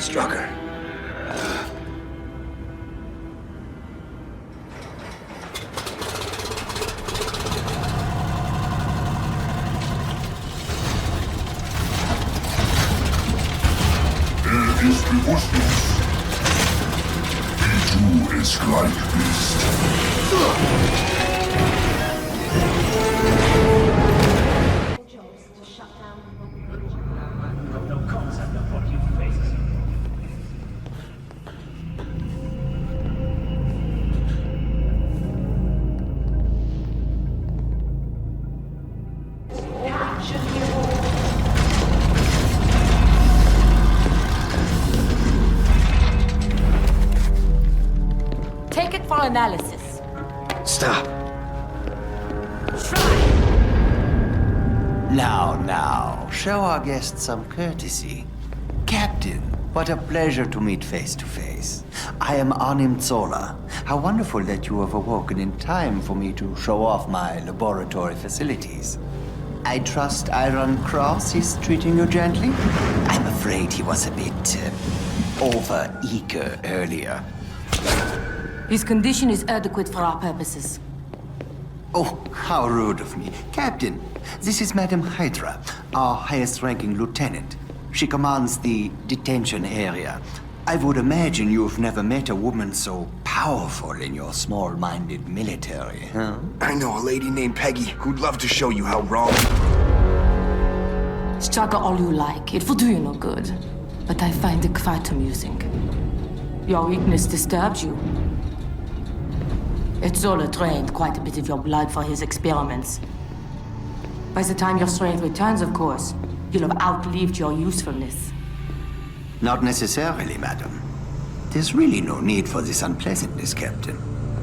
Strucker. Ist bewusstlos. Wie du es gleich bist. No concept of what you face. Take it for analysis. Stop. Now, show our guests some courtesy. Captain, what a pleasure to meet face to face. I am Arnim Zola. How wonderful that you have awoken in time for me to show off my laboratory facilities. I trust Iron Cross is treating you gently? I'm afraid he was a bit over-eager earlier. His condition is adequate for our purposes. Oh, how rude of me. Captain, this is Madame Hydra, our highest-ranking lieutenant. She commands the detention area. I would imagine you've never met a woman so powerful in your small-minded military, huh? I know a lady named Peggy who'd love to show you how wrong. Struggle all you like. It will do you no good. But I find it quite amusing. Your weakness disturbs you. Zola drained quite a bit of your blood for his experiments. By the time your strength returns, of course, you'll have outlived your usefulness. Not necessarily, madam. There's really no need for this unpleasantness, Captain.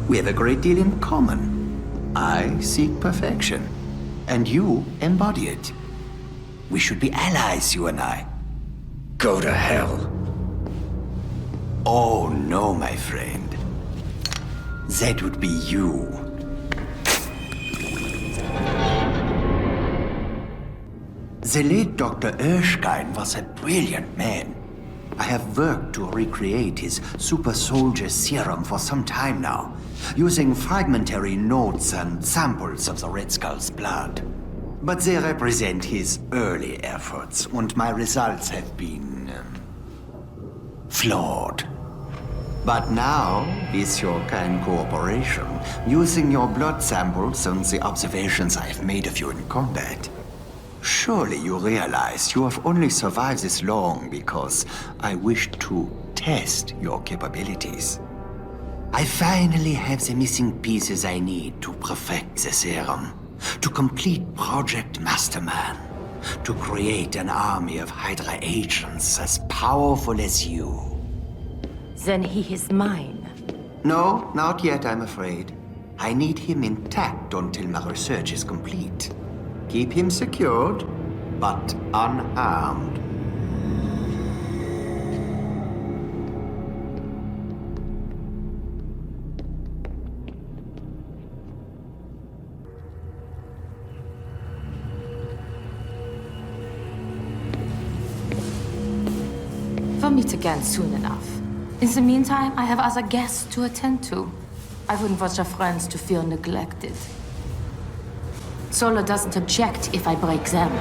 We have a great deal in common. I seek perfection, and you embody it. We should be allies, you and I. Go to hell. Oh, no, my friend. That would be you. The late Dr. Erskine was a brilliant man. I have worked to recreate his super soldier serum for some time now, using fragmentary notes and samples of the Red Skull's blood. But they represent his early efforts, and my results have been flawed. But now, with your kind cooperation, using your blood samples and the observations I've made of you in combat, surely you realize you have only survived this long because I wished to test your capabilities. I finally have the missing pieces I need to perfect the serum, to complete Project Masterman, to create an army of Hydra agents as powerful as you. Then he is mine. No, not yet, I'm afraid. I need him intact until my research is complete. Keep him secured, but unharmed. We'll meet again soon enough. In the meantime, I have other guests to attend to. I wouldn't want your friends to feel neglected. Zola doesn't object if I break them.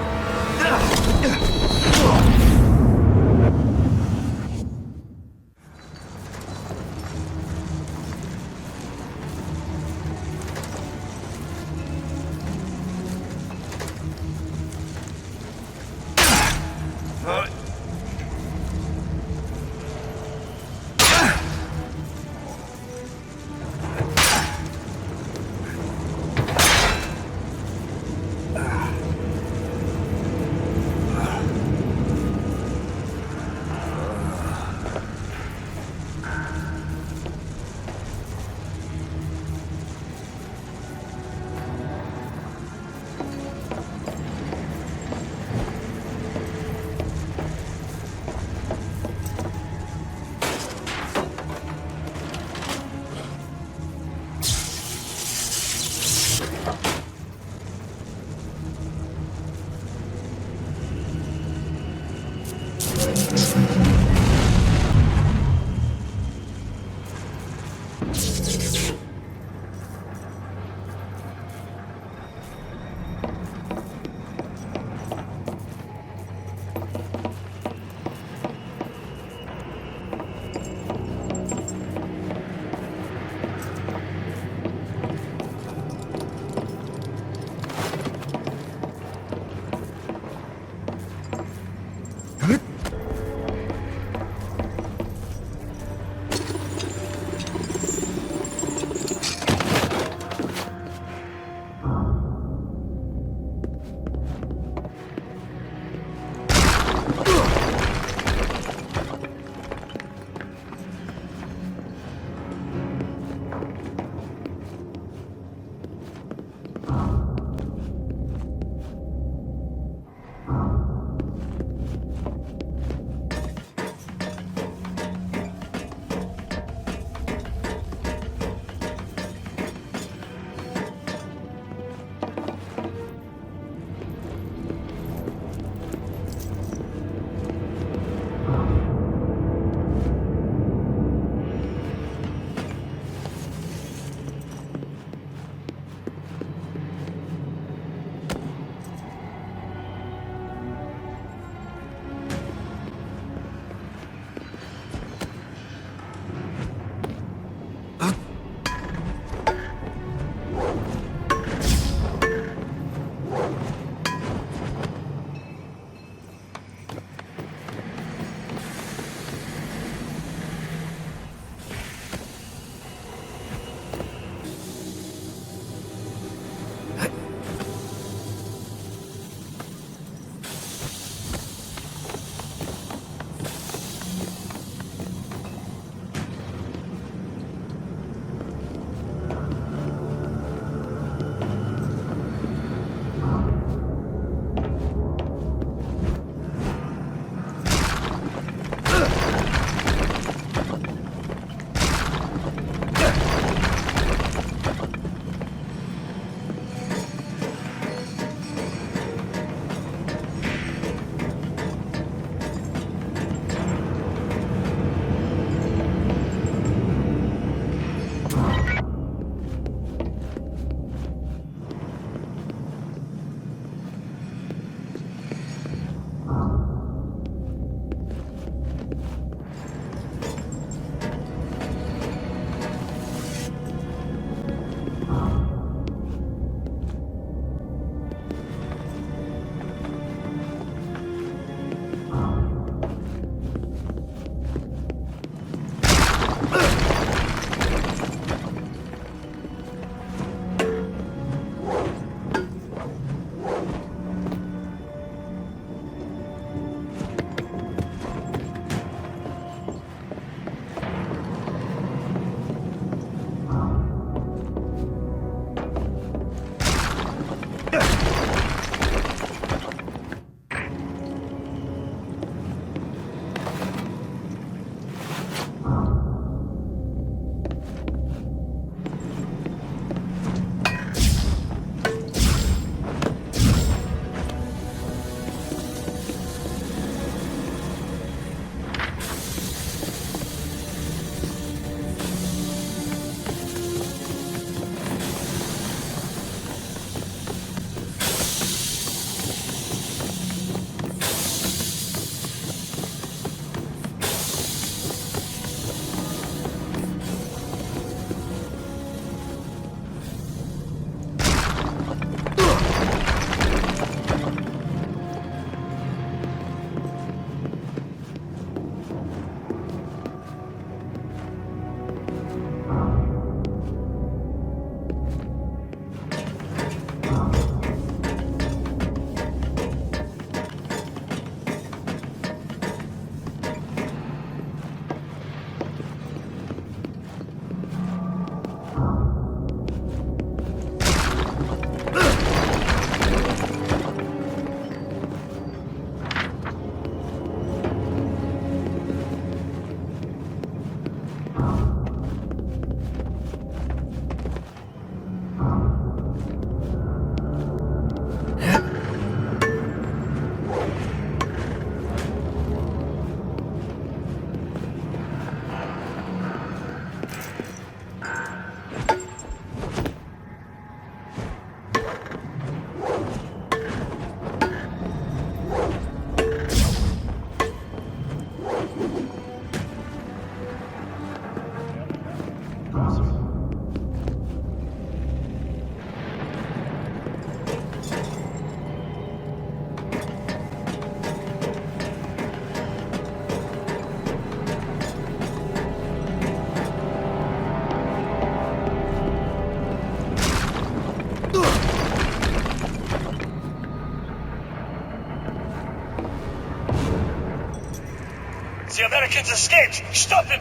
The Americans escaped! Stop him!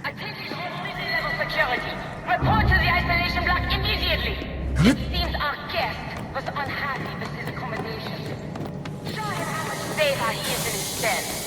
Attention all city-level security. Report to the isolation block immediately. It seems our guest was unhappy with his accommodation. Show him how much safer he is in his bed.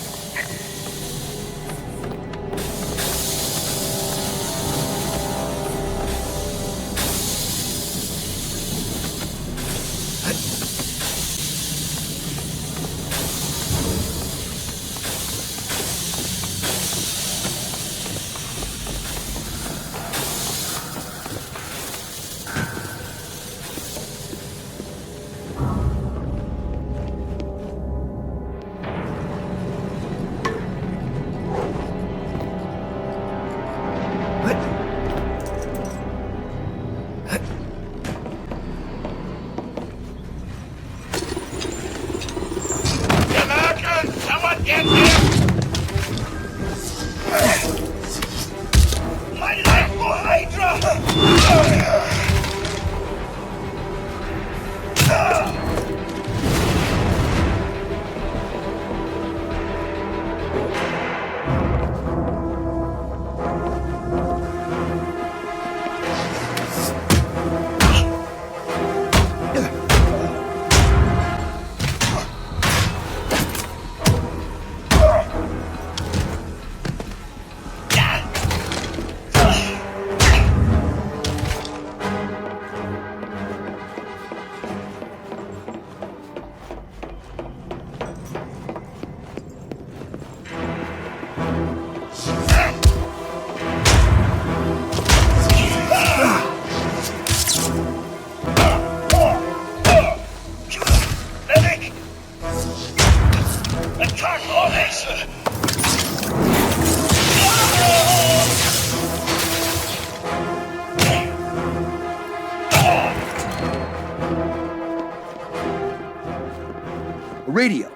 Radio.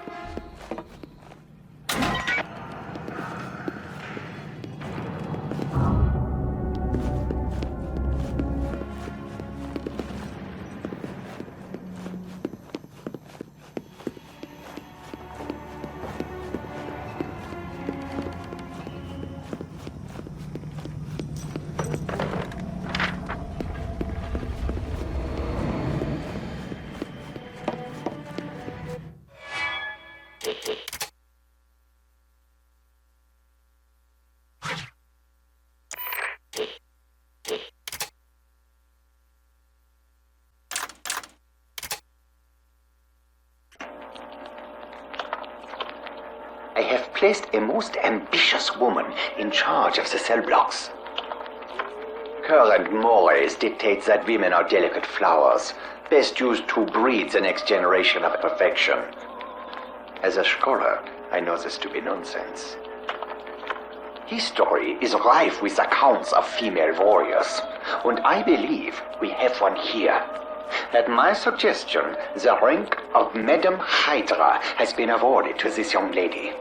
I have placed a most ambitious woman in charge of the cell blocks. Current mores dictate that women are delicate flowers, best used to breed the next generation of perfection. As a scholar, I know this to be nonsense. History is rife with accounts of female warriors, and I believe we have one here. At my suggestion, the rank of Madam Hydra has been awarded to this young lady.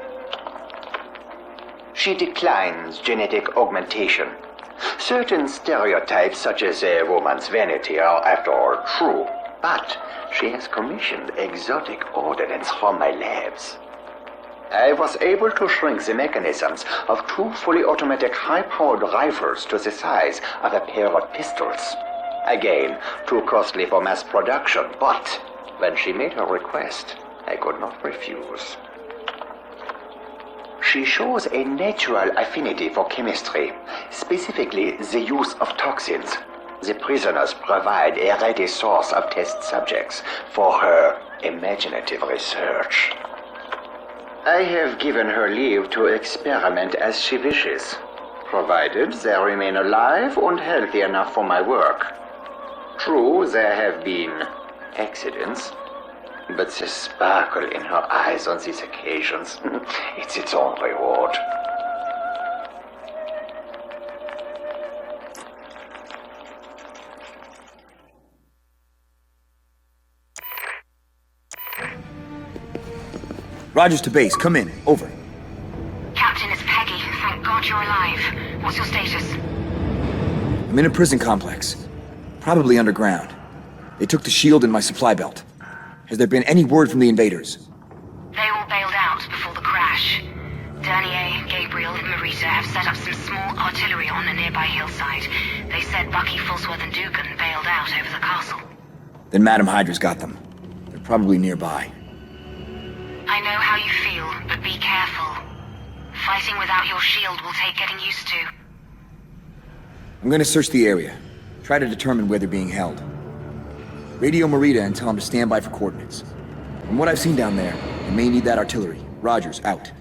She declines genetic augmentation. Certain stereotypes, such as a woman's vanity, are after all true, but she has commissioned exotic ordnance from my labs. I was able to shrink the mechanisms of two fully automatic high-powered rifles to the size of a pair of pistols. Again, too costly for mass production, but when she made her request, I could not refuse. She shows a natural affinity for chemistry, specifically the use of toxins. The prisoners provide a ready source of test subjects for her imaginative research. I have given her leave to experiment as she wishes, provided they remain alive and healthy enough for my work. True, there have been accidents, but the sparkle in her eyes on these occasions, it's its own reward. Rogers to base. Come in. Over. Captain, it's Peggy. Thank God you're alive. What's your status? I'm in a prison complex. Probably underground. They took the shield and my supply belt. Has there been any word from the invaders? They all bailed out before the crash. Dernier, Gabriel, and Marita have set up some small artillery on a nearby hillside. They said Bucky, Falsworth, and Dugan bailed out over the castle. Then Madam Hydra's got them. They're probably nearby. I know how you feel, but be careful. Fighting without your shield will take getting used to. I'm gonna search the area. Try to determine where they're being held. Radio Marita and tell him to stand by for coordinates. From what I've seen down there, they may need that artillery. Rogers, out.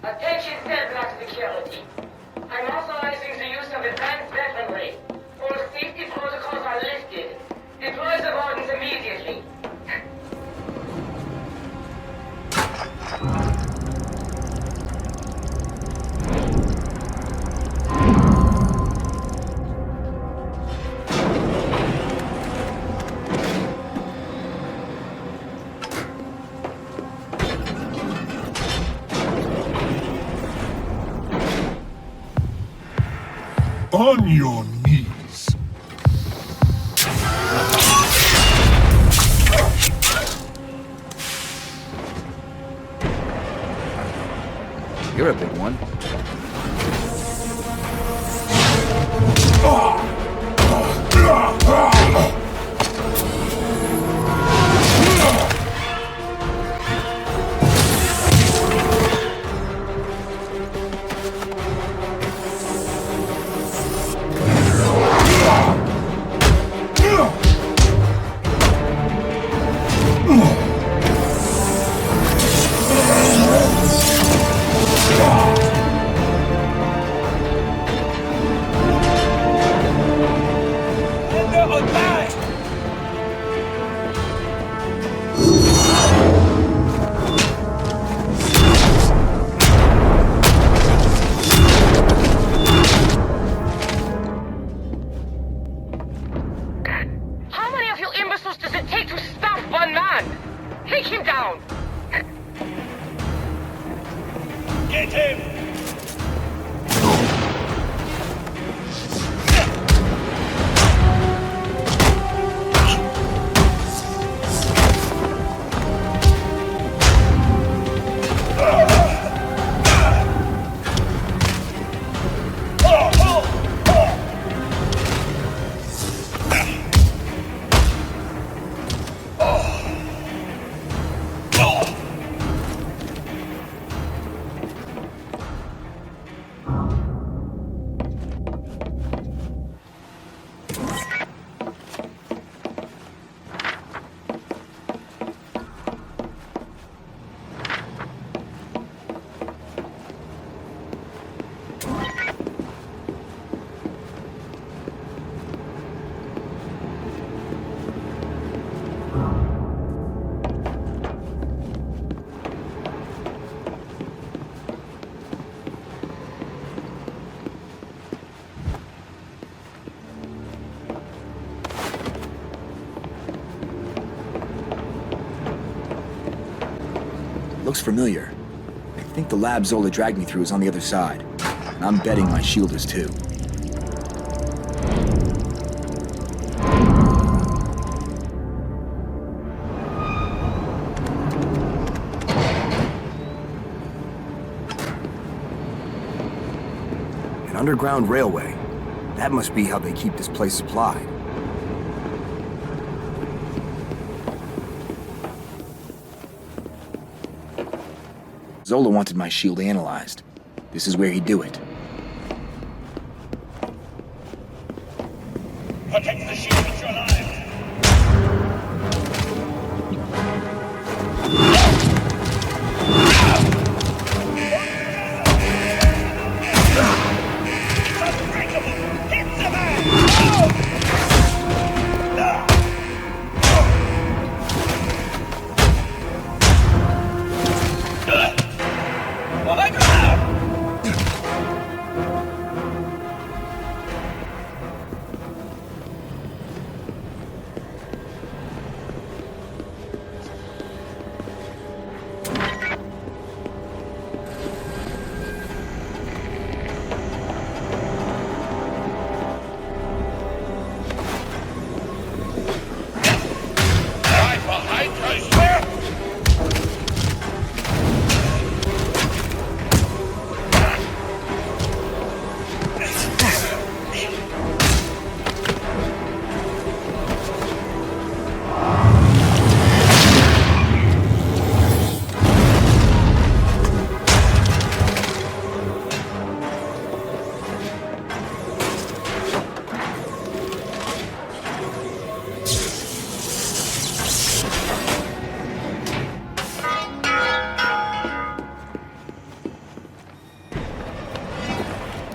Attention Cellblock security. I'm authorizing the use of advanced weaponry. All safety protocols are listed. Deploy the wardens immediately. On your knees. You're a big one. How many of you imbeciles does it take to stop one man? Take him down! Get him! Looks familiar. I think the lab Zola dragged me through is on the other side. And I'm betting my shield is too. An underground railway. That must be how they keep this place supplied. Zola wanted my shield analyzed. This is where he'd do it. Protect the shield with your lives! It's unbreakable! Hit the man!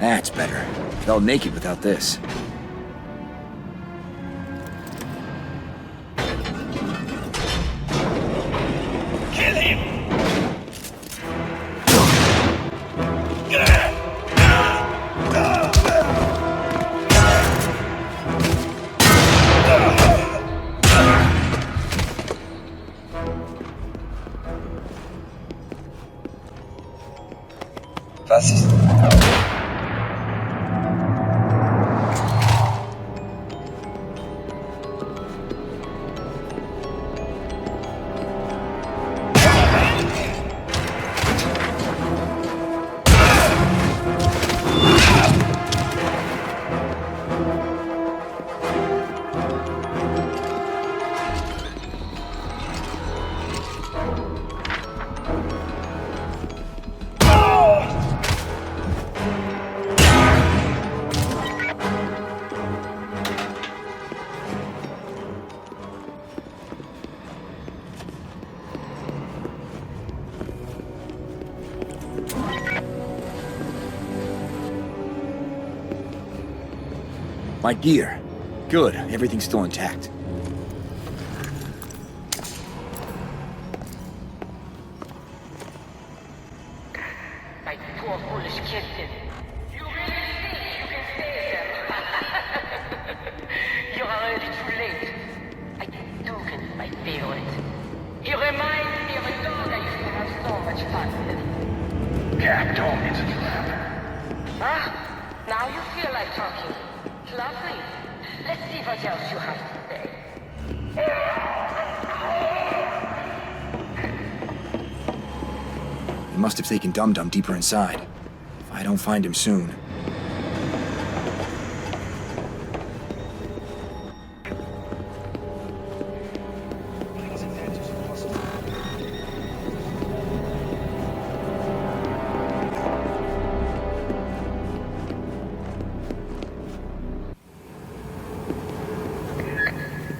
That's better. Felt naked without this. Kill him! Was ist... My gear. Good, everything's still intact. My poor foolish kitten. You really think you can save them? You're already too late. I Dugan, my favorite. He reminds me of a dog I used to have so much fun with. Gato, it's a trap. Ah, now you feel like talking. Lovely. Let's see what else you have to say. He must have taken Dum Dum deeper inside. If I don't find him soon.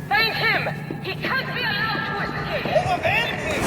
Find him! He can't be allowed to escape! Overwältigt!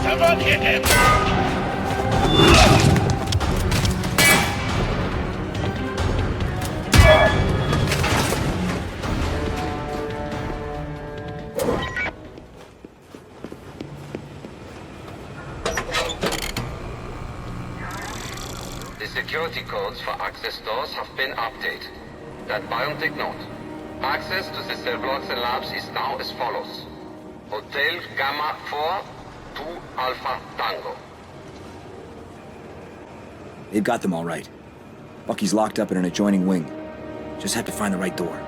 Someone hit him! The security codes for access doors have been updated. That biotic note. Access to the Cellblocks and labs is now as follows. Hotel Gamma 4, 2 Alpha Tango. They've got them all right. Bucky's locked up in an adjoining wing. Just have to find the right door.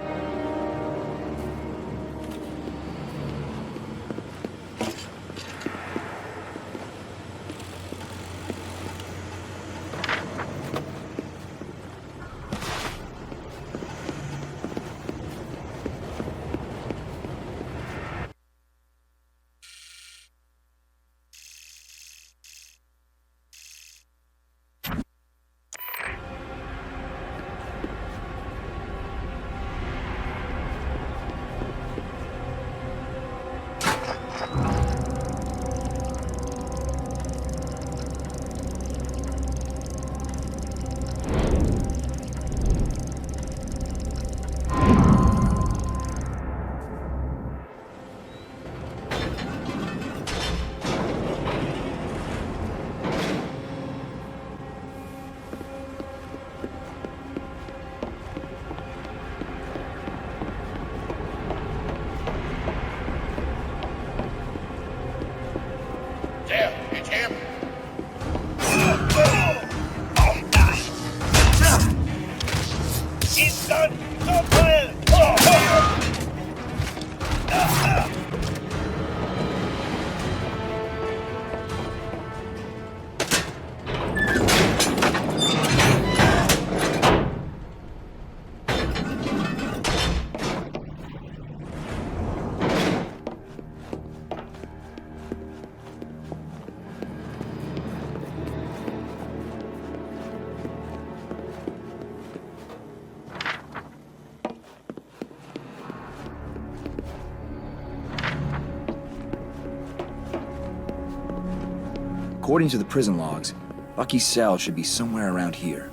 According to the prison logs, Bucky's cell should be somewhere around here.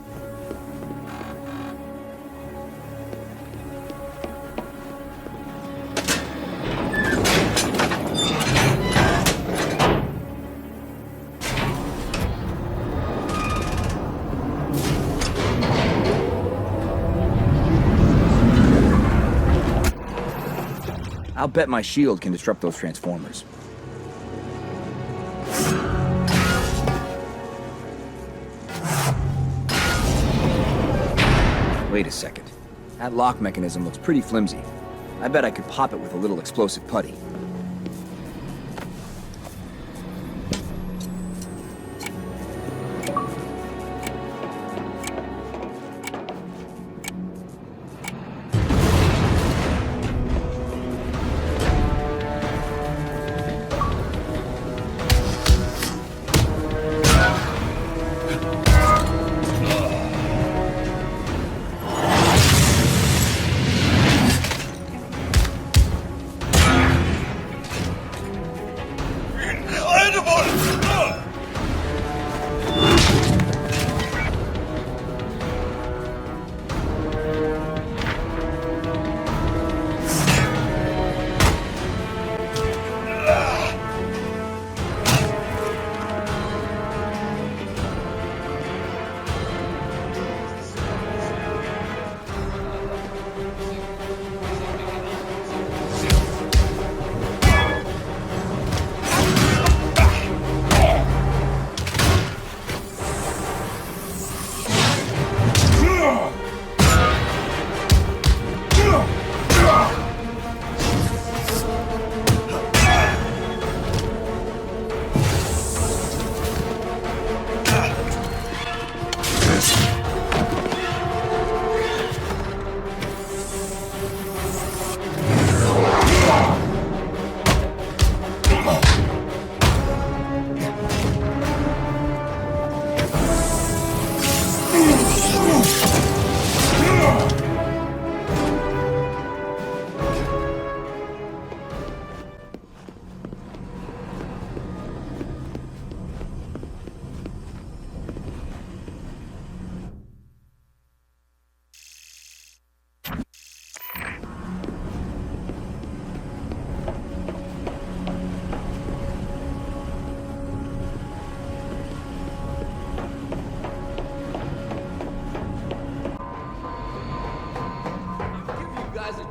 I'll bet my shield can disrupt those transformers. Wait a second. That lock mechanism looks pretty flimsy. I bet I could pop it with a little explosive putty.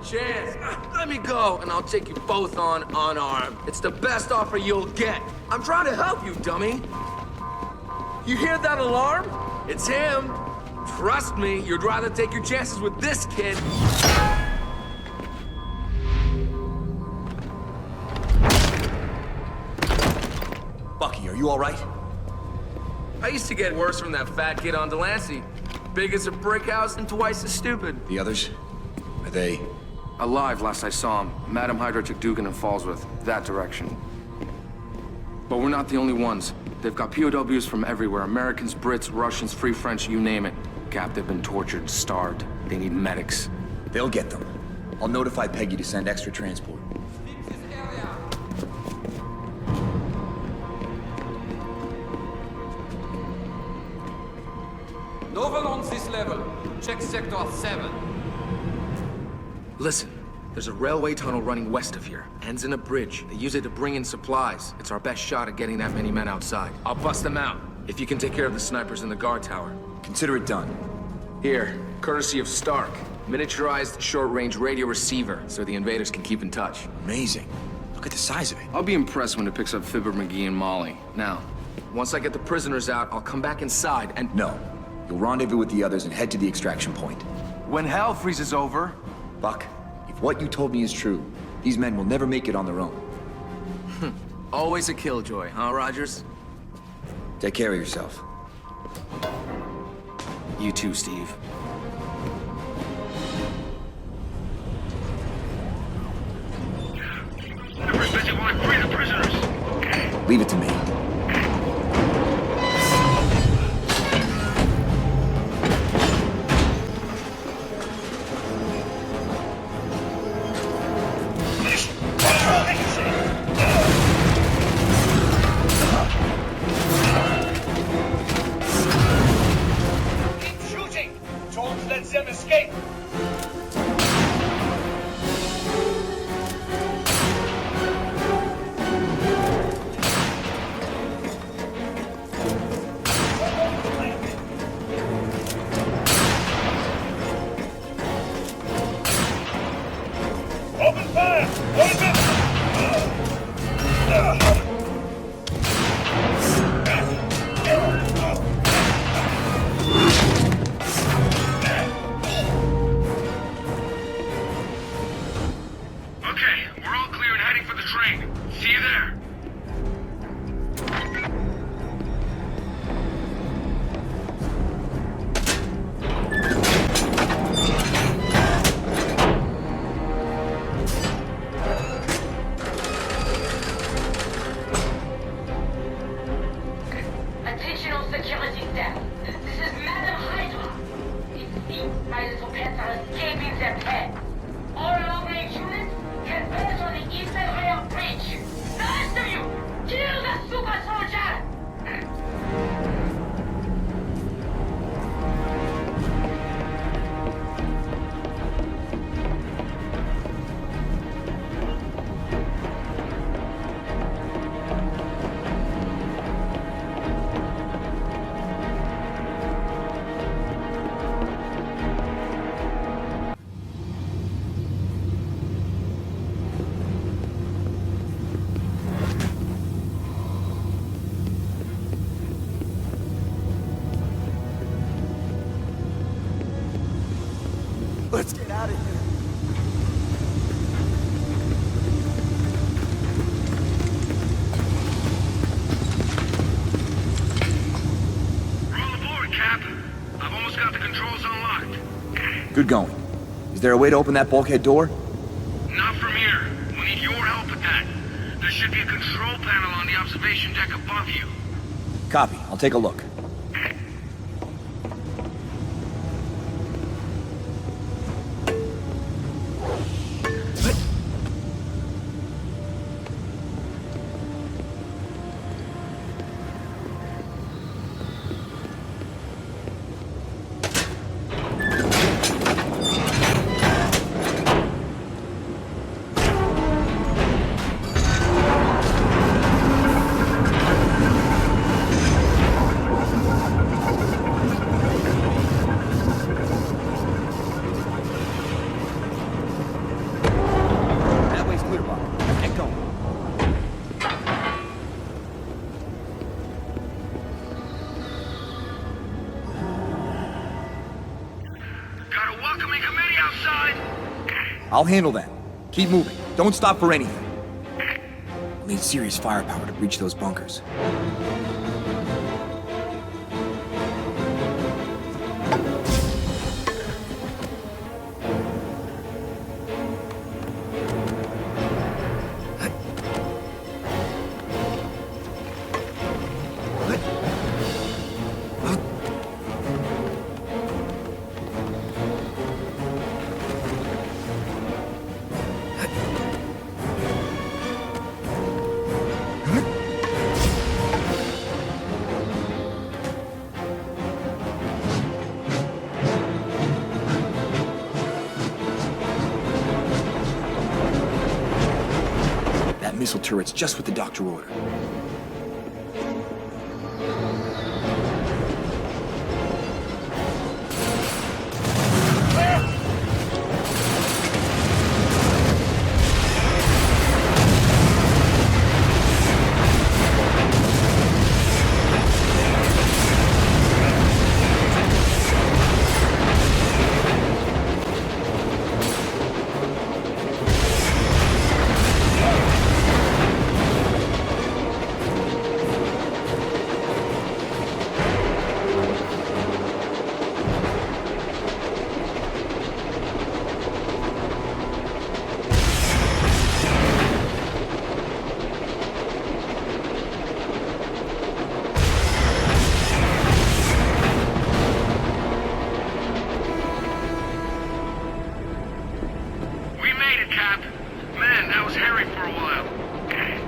Chance. Let me go, and I'll take you both on unarmed. It's the best offer you'll get. I'm trying to help you, dummy. You hear that alarm? It's him. Trust me, you'd rather take your chances with this kid. Bucky, are you all right? I used to get worse from that fat kid on Delancey. Big as a brick house and twice as stupid. The others? Are they... Alive last I saw him. Madam Hydra took Dugan and Fallsworth, that direction. But we're not the only ones. They've got POWs from everywhere. Americans, Brits, Russians, Free French, you name it. Captive and tortured, starved. They need medics. They'll get them. I'll notify Peggy to send extra transport. No one on this level. Check sector 7. Listen, there's a railway tunnel running west of here. Ends in a bridge. They use it to bring in supplies. It's our best shot at getting that many men outside. I'll bust them out, if you can take care of the snipers in the guard tower. Consider it done. Here, courtesy of Stark. Miniaturized short-range radio receiver, so the invaders can keep in touch. Amazing. Look at the size of it. I'll be impressed when it picks up Fibber, McGee, and Molly. Now, once I get the prisoners out, I'll come back inside and... No. You'll rendezvous with the others and head to the extraction point. When hell freezes over... Buck, if what you told me is true, these men will never make it on their own. Always a killjoy, huh, Rogers? Take care of yourself. You too, Steve. Whoever's busy want to free the prisoners. Okay. Leave it to me. escape! Open fire! Open! Okay, we're all clear and heading for the train. See you there. Attention all security staff. This is Madam Hydra. It seems my little pets are escaping their pen. All long-range units, get beds on the eastern rail bridge. The rest of you, kill the super soldier! Let's get out of here. We're all aboard, Cap. I've almost got the controls unlocked. Good going. Is there a way to open that bulkhead door? Not from here. We need your help with that. There should be a control panel on the observation deck above you. Copy. I'll take a look. That way's clear, Buck. Get going. Got a welcoming committee outside. I'll handle that. Keep moving. Don't stop for anything. We'll need serious firepower to breach those bunkers. Missile turret's just what the doctor ordered.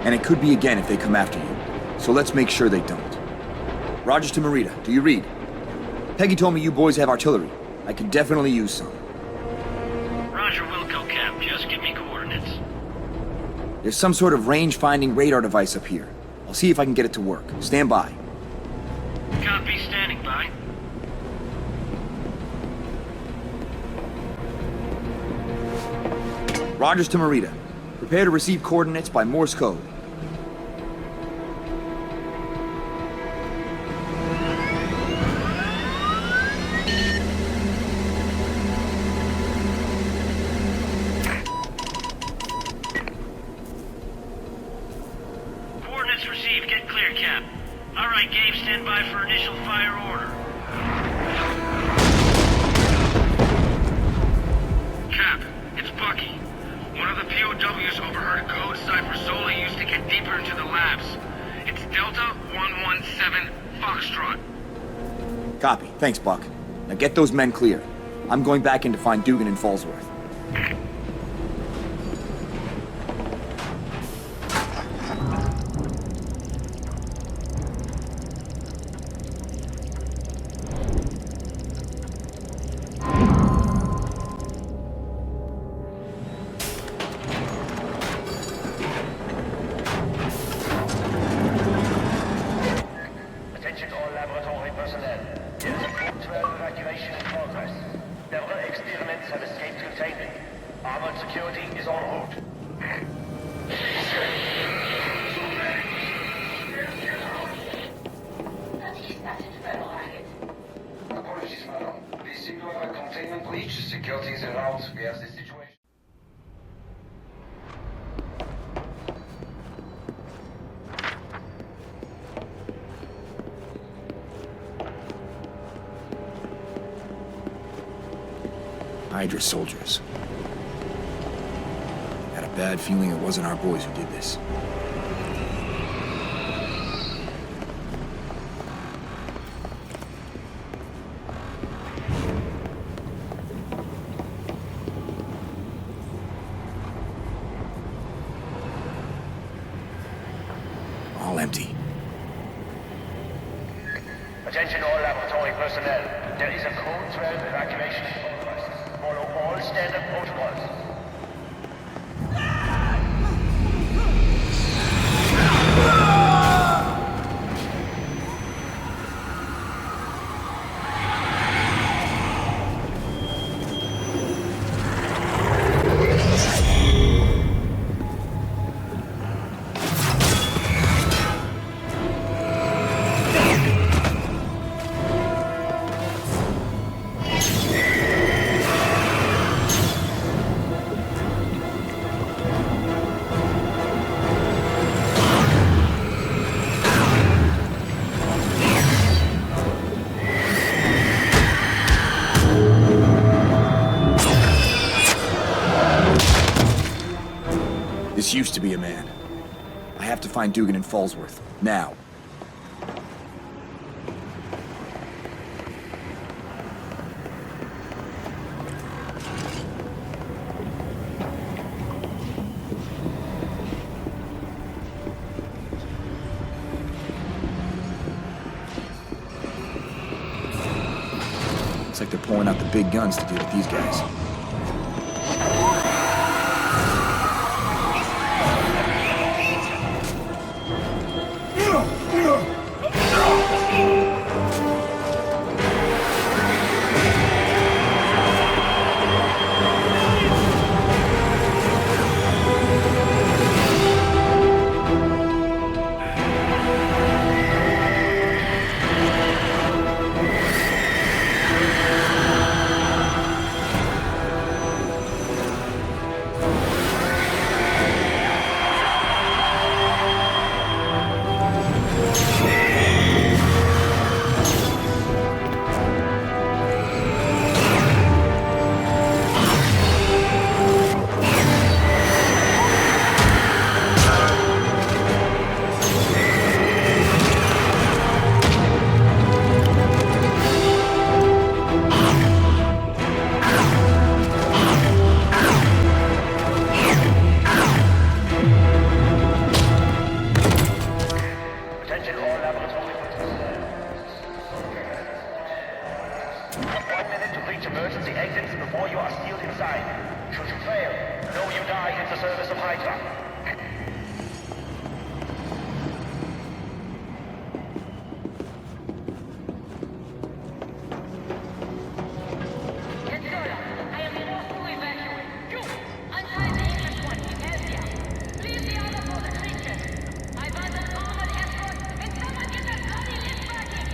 And it could be again if they come after you. So let's make sure they don't. Rogers to Marita, do you read? Peggy told me you boys have artillery. I could definitely use some. Roger, Wilco, Cap. Just give me coordinates. There's some sort of range-finding radar device up here. I'll see if I can get it to work. Stand by. Copy, standing by. Rogers to Marita. Prepare to receive coordinates by Morse code. Coordinates received. Get clear, Cap. All right, Gabe, stand by for initial fire order. Cap, it's Bucky. One of the POWs overheard a code cipher Zola used to get deeper into the labs. It's Delta 117 Foxtrot. Copy. Thanks, Buck. Now get those men clear. I'm going back in to find Dugan and Fallsworth. Attention all laboratory personnel. There is a Code 12 evacuation in progress. Several experiments have escaped containment. Armored security is en route. Apologies, madam. We seem to have a containment breach. Security is en route. We have the situation. Hydra soldiers. Had a bad feeling it wasn't our boys who did this. All empty. Attention all laboratory personnel. There is a Code 12 evacuation in progress. Follow all standard protocols. This used to be a man. I have to find Dugan and Fallsworth. Now. Looks like they're pulling out the big guns to deal with these guys. You have 1 minute to reach emergency exits before you are sealed inside. Should you fail, know you die in the service of Hydra. I am forced to evacuate. You, untie the English one. He's healthier. Leave the other for the creatures. I want an armored escort, and someone get that bloody lift back in.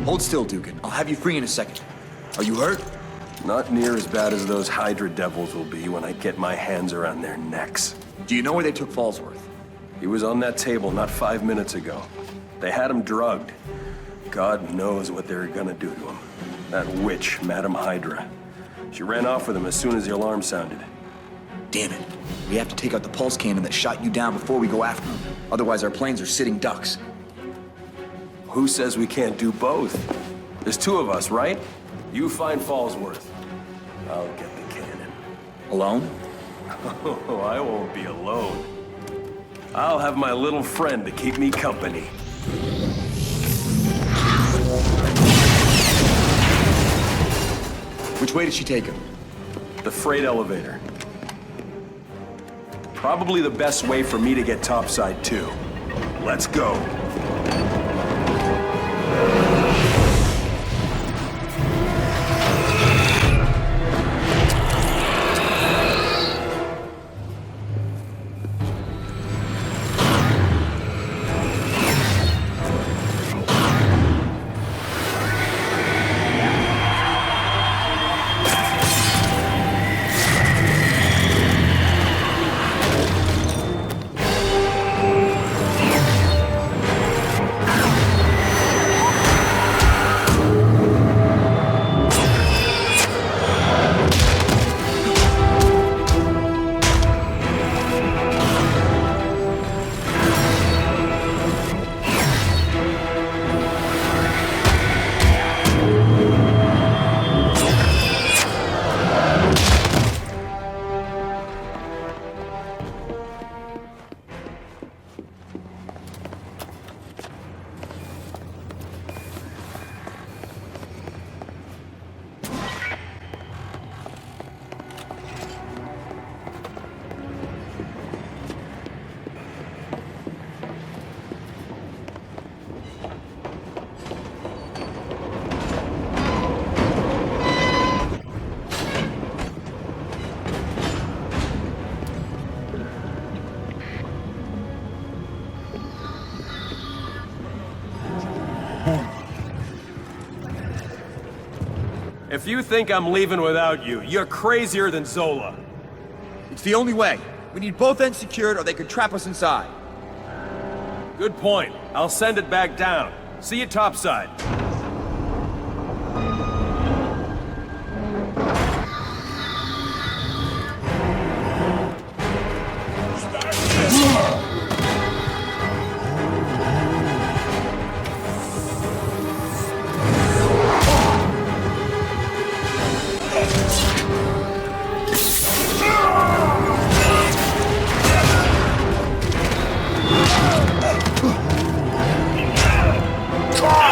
Hold still, Dugan. I'll have you free in a second. Are you hurt? Not near as bad as those Hydra devils will be when I get my hands around their necks. Do you know where they took Fallsworth? He was on that table not 5 minutes ago. They had him drugged. God knows what they were gonna do to him. That witch, Madam Hydra. She ran off with him as soon as the alarm sounded. Damn it. We have to take out the pulse cannon that shot you down before we go after him. Otherwise, our planes are sitting ducks. Who says we can't do both? There's two of us, right? You find Fallsworth. I'll get the cannon. Alone? Oh, I won't be alone. I'll have my little friend to keep me company. Which way did she take him? The freight elevator. Probably the best way for me to get topside, too. Let's go. If you think I'm leaving without you, you're crazier than Zola. It's the only way. We need both ends secured or they could trap us inside. Good point. I'll send it back down. See you topside. Ah!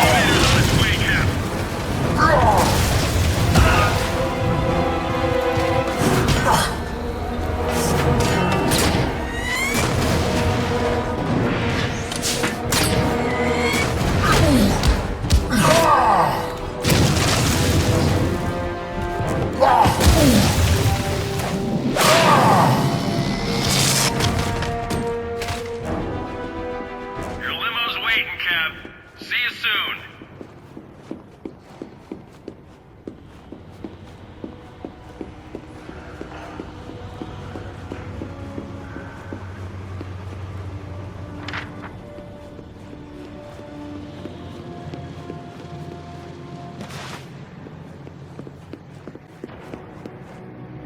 See you soon.